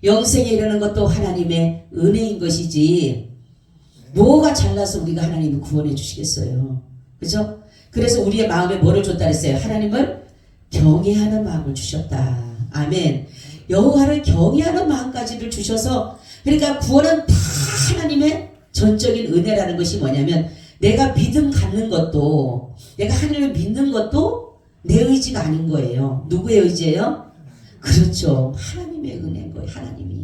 영생에 이르는 것도 하나님의 은혜인 것이지 뭐가 잘나서 우리가 하나님을 구원해 주시겠어요. 그죠? 그래서 우리의 마음에 뭐를 줬다 그랬어요? 하나님을 경외하는 마음을 주셨다. 아멘. 여호와를 경외하는 마음까지를 주셔서 그러니까 구원은 다 하나님의 전적인 은혜라는 것이 뭐냐면 내가 믿음 갖는 것도 내가 하나님을 믿는 것도 내 의지가 아닌 거예요. 누구의 의지예요? 그렇죠. 하나님의 은혜인 거예요. 하나님이.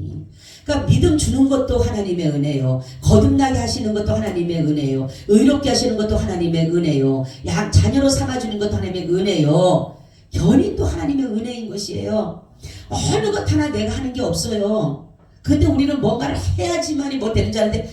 그러니까 믿음 주는 것도 하나님의 은혜요. 거듭나게 하시는 것도 하나님의 은혜요. 의롭게 하시는 것도 하나님의 은혜요. 자녀로 삼아주는 것도 하나님의 은혜요. 견인도 하나님의 은혜인 것이에요. 어느 것 하나 내가 하는 게 없어요. 근데 우리는 뭔가를 해야지만이 뭐 되는 줄 아는데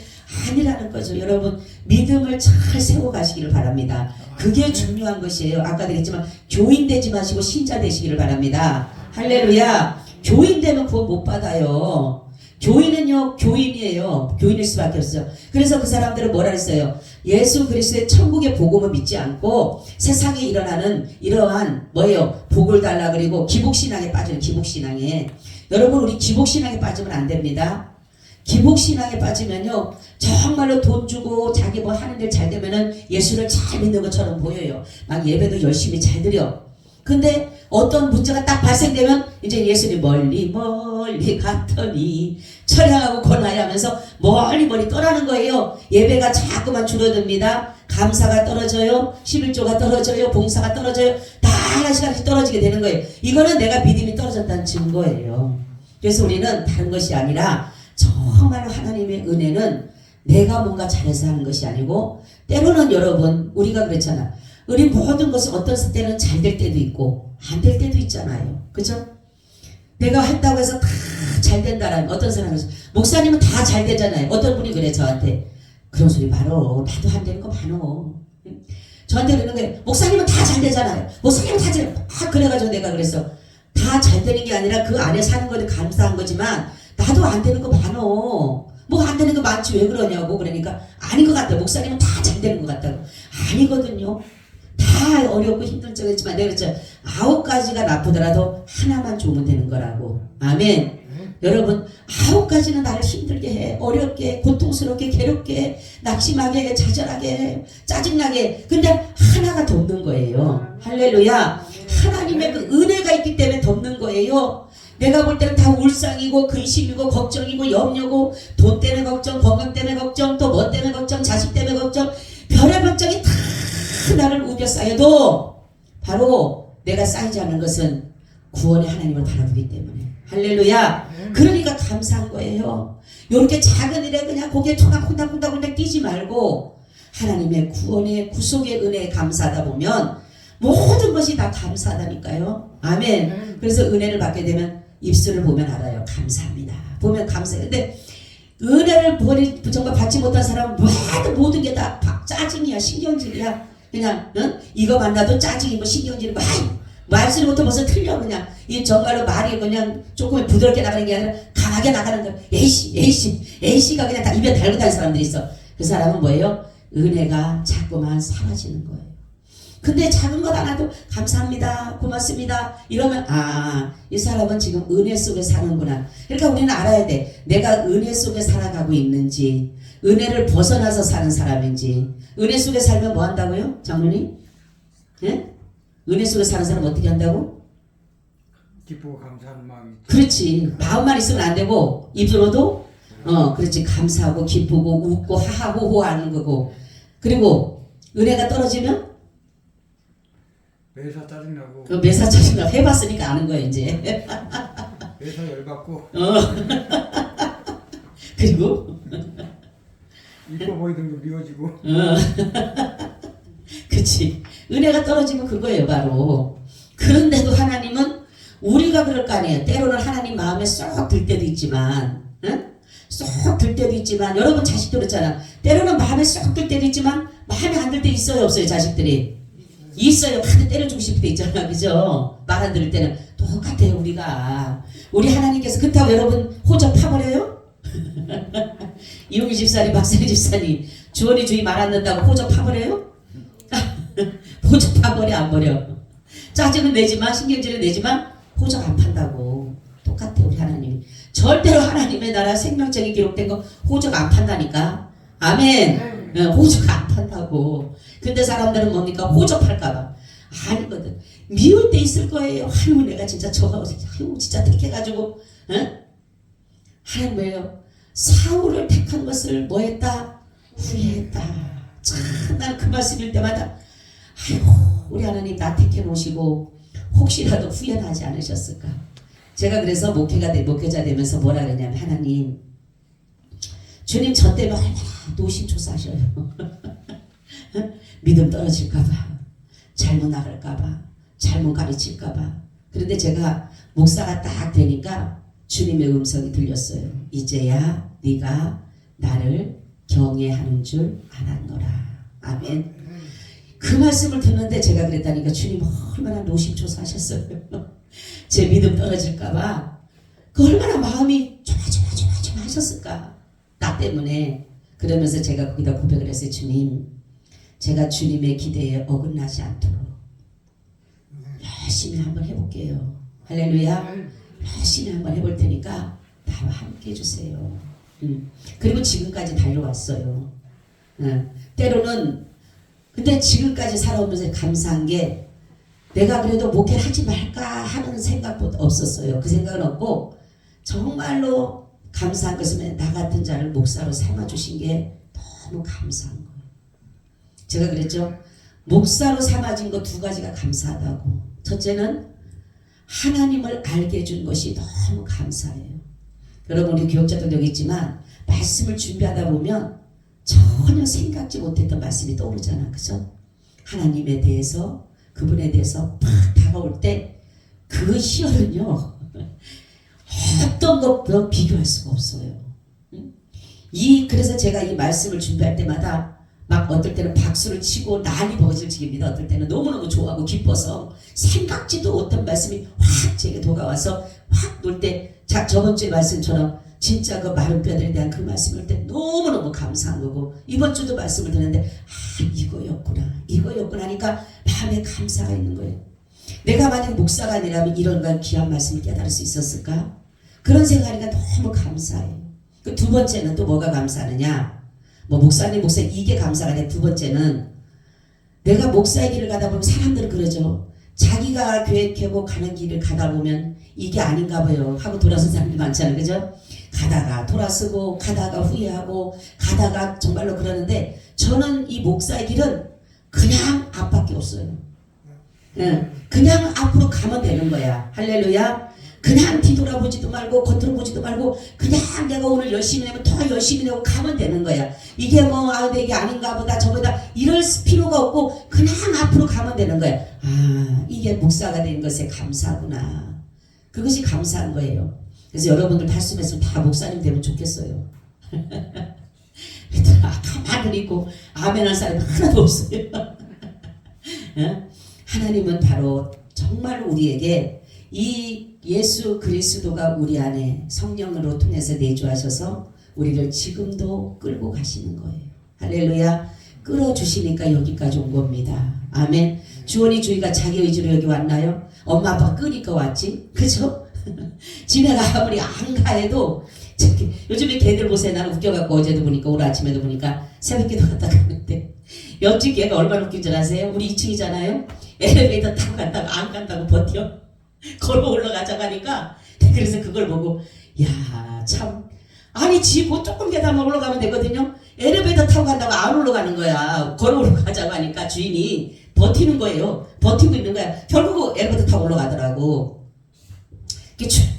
아니라는 거죠. 여러분 믿음을 잘 세워 가시기를 바랍니다. 그게 중요한 것이에요. 아까도 그랬지만 교인 되지 마시고 신자 되시기를 바랍니다. 할렐루야. 교인 되면 구원 못 받아요. 교인은요 교인이에요. 교인일 수밖에 없어요. 그래서 그 사람들은 뭐라 했어요? 예수 그리스도의 천국의 복음을 믿지 않고 세상에 일어나는 이러한 뭐예요? 복을 달라 그리고 기복신앙에 빠지는 기복신앙에 여러분 우리 기복신앙에 빠지면 안 됩니다. 기복신앙에 빠지면요 정말로 돈 주고 자기 뭐 하는 일 잘 되면은 예수를 잘 믿는 것처럼 보여요. 막 예배도 열심히 잘 드려. 근데 어떤 문제가 딱 발생되면 이제 예수님 멀리 갔더니 철량하고 권하여 하면서 멀리 떠나는 거예요. 예배가 자꾸만 줄어듭니다. 감사가 떨어져요. 11조가 떨어져요. 봉사가 떨어져요. 다 하나씩 하나씩 떨어지게 되는 거예요. 이거는 내가 믿음이 떨어졌다는 증거예요. 그래서 우리는 다른 것이 아니라 정말로 하나님의 은혜는 내가 뭔가 잘해서 하는 것이 아니고 때로는 여러분 우리가 그렇잖아. 우리 모든 것은 어떤 때는 잘 될 때도 있고 안 될 때도 있잖아요. 그죠? 내가 했다고 해서 다 잘 된다라는 어떤 사람이 목사님은 다 잘 되잖아요. 어떤 분이 그래 저한테 그런 소리 말어. 나도 안 되는 거 많어. 저한테 그러는 거예요. 목사님은 다 잘 되잖아요. 목사님은 다 잘. 그래가지고 내가 그랬어. 다 잘 되는 게 아니라 그 안에 사는 것도 감사한 거지만 나도 안 되는 거 많어. 뭐 안 되는 거 많지 왜 그러냐고. 그러니까 아닌 것 같다. 목사님은 다 잘 되는 것 같다고. 아니거든요. 다 어렵고 힘든 적이지만 내가 그랬죠. 9가지가 나쁘더라도 하나만 좋으면 되는 거라고. 아멘. 여러분 9가지는 나를 힘들게 해. 어렵게 고통스럽게 괴롭게 낙심하게 좌절하게 짜증나게. 근데 하나가 덮는 거예요. 할렐루야. 하나님의 그 은혜가 있기 때문에 덮는 거예요. 내가 볼 때는 다 울상이고 근심이고 걱정이고 염려고 돈 때문에 걱정 건강 때문에 걱정 또 뭐 때문에 걱정 자식 때문에 걱정 별의 걱정이 다 나를 우겨 쌓여도 바로 내가 쌓이지 않는 것은 구원의 하나님을 바라보기 때문에. 할렐루야. 네. 그러니까 감사한 거예요. 이렇게 작은 일에 그냥 고개 툭닥툭닥툭닥 뛰지 말고 하나님의 구원의 구속의 은혜에 감사하다 보면 모든 것이 다 감사하다니까요. 아멘. 네. 그래서 은혜를 받게 되면 입술을 보면 알아요. 감사합니다. 보면 감사해요. 근데 은혜를 정말 받지 못한 사람은 모든 게 다 짜증이야, 신경질이야. 그냥 이거 만나도 짜증이고 신경질이고 말소리부터 벌써 틀려. 그냥 이 정말로 말이 그냥 조금 부드럽게 나가는 게 아니라 강하게 나가는 거. A씨가 그냥 다 입에 달고 다니는 사람들이 있어. 그 사람은 뭐예요? 은혜가 자꾸만 사라지는 거예요. 근데 작은 것 하나도 감사합니다, 고맙습니다 이러면 이 사람은 지금 은혜 속에 사는구나. 그러니까 우리는 알아야 돼. 내가 은혜 속에 살아가고 있는지, 은혜를 벗어나서 사는 사람인지. 은혜 속에 살면 뭐 한다고요? 장로님? 예? 은혜 속에 사는 사람 어떻게 한다고? 기쁘고 감사하는 마음이 있죠. 그렇지. 마음만 있으면 안 되고 입으로도 그렇지. 감사하고 기쁘고 웃고 하하호호 하는 거고. 그리고 은혜가 떨어지면 매사 짜증나고 그 매사 짜증나 해봤으니까 아는 거야 이제. 매사 열받고 그리고 이뻐 보이던 게 미워지고 그치. 은혜가 떨어지면 그거예요 바로. 그런데도 하나님은 우리가 그럴 거 아니에요. 때로는 하나님 마음에 쏙 들 때도 있지만 쏙 들 때도 있지만 여러분 자식도 그렇잖아. 때로는 마음에 쏙 들 때도 있지만 마음에 안 들 때 있어요 없어요 자식들이? 있어요. 한대 때려주고 싶을 때 있잖아. 그죠? 말 안 들을 때는 똑같아요 우리가. 우리 하나님께서 그렇다고 여러분 호적 파버려요? 이용희 집사님, 박사님 집사님 주원이 주의 말 안 듣는다고 호적 파버려요? 호적 파버려 안 버려? 짜증은 내지만 신경질은 내지만 호적 안 판다고. 똑같아 우리 하나님. 절대로 하나님의 나라 생명책에 기록된 거 호적 안 판다니까. 아멘. 호적 안 판다고. 근데 사람들은 뭡니까? 호적 팔까봐. 아니거든. 미울 때 있을 거예요. 아유 내가 진짜 저거 진짜 택해가지고 하나님 뭐예요? 사울을 택한 것을 뭐 했다? 후회했다. 참 나는 그 말씀일 때마다 아이고 우리 하나님 나 택해 놓으시고 혹시라도 후회는 하지 않으셨을까. 제가 그래서 목회자 되면서 뭐라 그랬냐면 하나님 주님 저 때문에 얼마나 노심초사하셔요. 믿음 떨어질까봐, 잘못 나갈까봐, 잘못 가르칠까봐. 그런데 제가 목사가 딱 되니까 주님의 음성이 들렸어요. 이제야 네가 나를 경외하는 줄 알았노라. 아멘. 그 말씀을 듣는데 제가 그랬다니까 주님 얼마나 노심초사하셨어요. 제 믿음 떨어질까봐 그 얼마나 마음이 조마조마하셨을까. 나 때문에. 그러면서 제가 거기다 고백을 했어요. 주님 제가 주님의 기대에 어긋나지 않도록 열심히 한번 해볼게요. 할렐루야. 열심히 한번 해볼 테니까 나와 함께 해주세요. 그리고 지금까지 달려왔어요. 때로는 근데 지금까지 살아오면서 감사한 게 내가 그래도 목회를 하지 말까 하는 생각도 없었어요. 그 생각은 없고 정말로 감사한 것은 나 같은 자를 목사로 삼아주신 게 너무 감사한 거예요. 제가 그랬죠. 목사로 삼아진 거 두 가지가 감사하다고. 첫째는 하나님을 알게 해준 것이 너무 감사해요. 여러분 우리 교역자들 여기 있지만 말씀을 준비하다 보면 전혀 생각지 못했던 말씀이 떠오르잖아. 그죠? 하나님에 대해서 그분에 대해서 팍 다가올 때 그 희열은요 어떤 것보다 비교할 수가 없어요. 그래서 제가 이 말씀을 준비할 때마다 막 어떨 때는 박수를 치고 난리 버거지를 치깁니다. 어떨 때는 너무너무 좋아하고 기뻐서 생각지도 못한 말씀이 확 제게 도가와서 확 놀 때 저번 주의 말씀처럼 진짜 그 마른 뼈들에 대한 그 말씀을 때 너무너무 감사한 거고 이번 주도 말씀을 듣는데 이거였구나 하니까 마음에 감사가 있는 거예요. 내가 만약 목사가 아니라면 이런 귀한 말씀을 깨달을 수 있었을까? 그런 생각하니까 너무 감사해요. 그 두 번째는 또 뭐가 감사하느냐? 목사님 이게 감사가 돼. 두 번째는 내가 목사의 길을 가다 보면 사람들은 그러죠. 자기가 계획하고 가는 길을 가다 보면 이게 아닌가 봐요 하고 돌아선 사람들이 많잖아요. 그죠? 가다가 돌아서고 가다가 후회하고 가다가 정말로 그러는데 저는 이 목사의 길은 그냥 앞밖에 없어요. 그냥 앞으로 가면 되는 거야. 할렐루야. 그냥 뒤돌아보지도 말고 겉으로 보지도 말고 그냥 내가 오늘 열심히 내면 더 열심히 내고 가면 되는 거야. 이게 뭐 이게 아닌가 보다 저보다 이럴 필요가 없고 그냥 앞으로 가면 되는 거야. 아, 이게 목사가 된 것에 감사구나. 그것이 감사한 거예요. 그래서 여러분들 말씀했으면 다 목사님 되면 좋겠어요. 가만히 있고 아멘 할 사람이 하나도 없어요. 하나님은 바로 정말 우리에게 이 예수 그리스도가 우리 안에 성령으로 통해서 내주하셔서 우리를 지금도 끌고 가시는 거예요. 할렐루야. 끌어주시니까 여기까지 온 겁니다. 아멘. 주원이 주희가 자기 의지로 여기 왔나요? 엄마 아빠 끄니까 왔지. 그죠? 지네가 아무리 안 가해도 요즘에 걔들 보세요. 나는 웃겨갖고 어제도 보니까 오늘 아침에도 보니까 새벽기도 갔다 가는데 옆집 걔가 얼마나 웃긴 줄 아세요? 우리 2층이잖아요. 엘리베이터 타고 간다고 안 간다고 버텨. 걸어 올라가자고 하니까 그래서 그걸 보고 야 참 아니 지뭐 조금 계단만 올라가면 되거든요. 엘리베이터 타고 간다고 안 올라가는 거야. 걸어 올라가자고 하니까 주인이 버티는 거예요. 버티고 있는 거야. 결국 엘리베이터 타고 올라가더라고.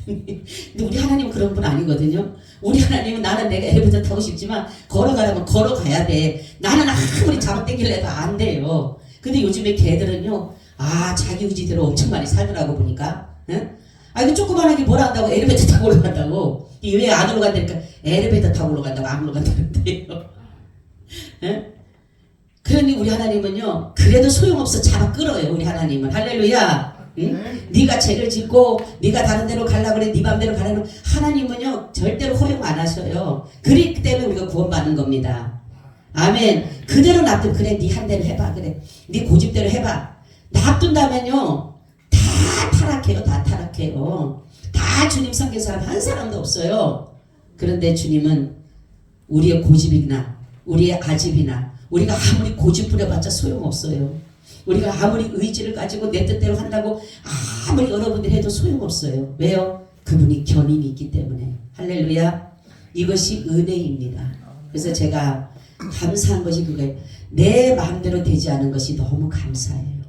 근데 우리 하나님은 그런 분 아니거든요. 우리 하나님은 나는 내가 엘리베이터 타고 싶지만 걸어가라면 걸어가야 돼. 나는 아무리 잡아당기려도 안 돼요. 근데 요즘에 걔들은요. 아 자기 의지대로 엄청 많이 살더라고 보니까. 응? 아 이거 조그만하게 뭐라 한다고 엘리베이터 타고 올라간다고. 왜 안 올라간다니까 엘리베이터 타고 올라간다고 안 올라간다는데요. 응? 그러니 우리 하나님은요. 그래도 소용없어 잡아 끌어요. 우리 하나님은. 할렐루야. 응? 네가 죄를 짓고 네가 다른 데로 가려고 그래 네 맘대로 가려고 하나님은요 절대로 허용 안 하셔요. 그렇기 때문에 우리가 구원받는 겁니다. 아멘. 그대로 놔둬. 그래 네 한 대로 해봐. 그래 네 고집대로 해봐. 놔둔다면요 다 타락해요. 다 타락해요. 다 주님 섬긴 사람 한 사람도 없어요. 그런데 주님은 우리의 고집이나 우리의 아집이나 우리가 아무리 고집 부려봤자 소용없어요. 우리가 아무리 의지를 가지고 내 뜻대로 한다고 아무리 여러분들이 해도 소용없어요. 왜요? 그분이 견인이 있기 때문에. 할렐루야. 이것이 은혜입니다. 그래서 제가 감사한 것이 그거예요. 내 마음대로 되지 않은 것이 너무 감사해요.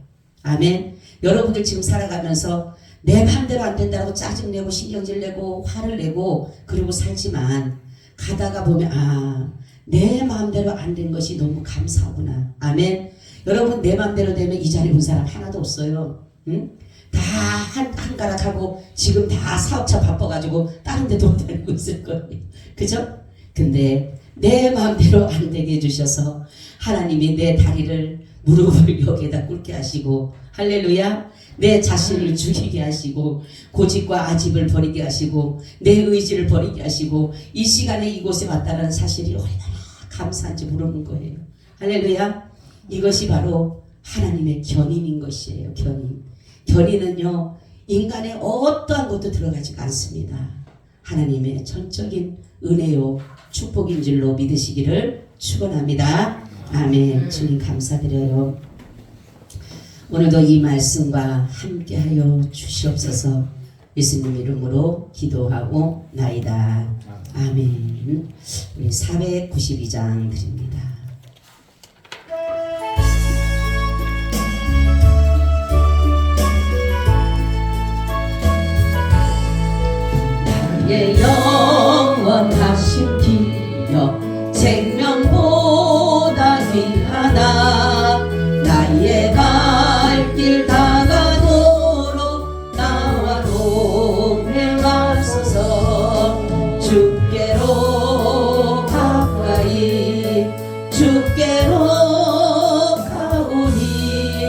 아멘. 여러분들 지금 살아가면서 내 마음대로 안 된다고 짜증내고 신경질 내고 화를 내고 그러고 살지만 가다가 보면 내 마음대로 안 된 것이 너무 감사하구나. 아멘. 여러분 내 맘대로 되면 이 자리에 온 사람 하나도 없어요. 응? 다 한가락하고 지금 다 사업차 바빠가지고 다른 데 돈 다니고 있을 거예요. 그죠? 근데 내 마음대로 안 되게 해주셔서 하나님이 내 다리를 무릎을 여기에다 꿇게 하시고 할렐루야. 내 자신을 죽이게 하시고 고집과 아집을 버리게 하시고 내 의지를 버리게 하시고 이 시간에 이곳에 왔다는 사실이 얼마나 감사한지 모르는 거예요. 할렐루야. 이것이 바로 하나님의 견인인 것이에요. 견인. 견인은요 인간의 어떠한 것도 들어가지 않습니다. 하나님의 전적인 은혜요 축복인 줄로 믿으시기를 축원합니다. 아멘. 주님 감사드려요. 오늘도 이 말씀과 함께하여 주시옵소서. 예수님 이름으로 기도하고 나이다. 아멘. 우리 492장 드립니다. 나의 영원하신 기여 생명보다 귀하다. 나의 갈 길 다가도록 나와 동행하소서. 주께로 가까이 주께로 가오니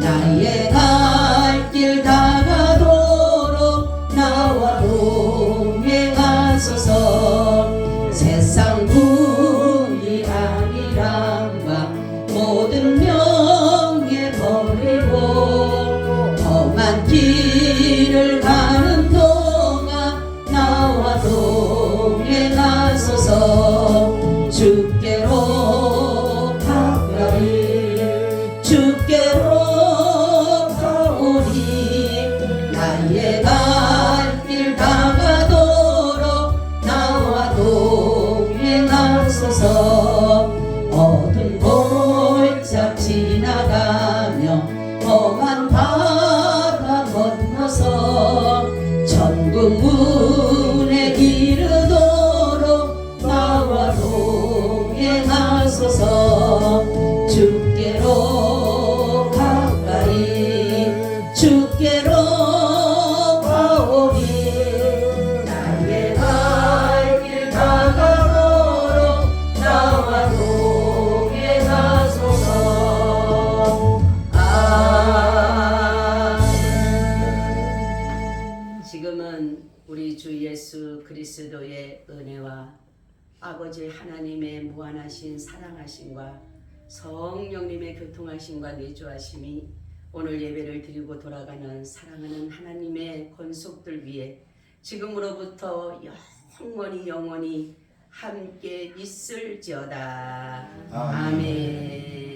나의 갈 길 다가도록 나와 동행하소서. 세상 부귀 아니란과 모든 명예 버리고 험한 길을 가는 동안 나와 동행하소서. 주께로 가까이 주께로 가오니 나의 갈 길 다가도록 나와 동행하소서. 어두운 골짜 지나가며 험한 바다 건너서 전 예수 그리스도의 은혜와 아버지 하나님의 무한하신 사랑하심과 성령님의 교통하심과 내주하심이 오늘 예배를 드리고 돌아가는 사랑하는 하나님의 권속들 위에 지금으로부터 영원히 함께 있을지어다. 아멘.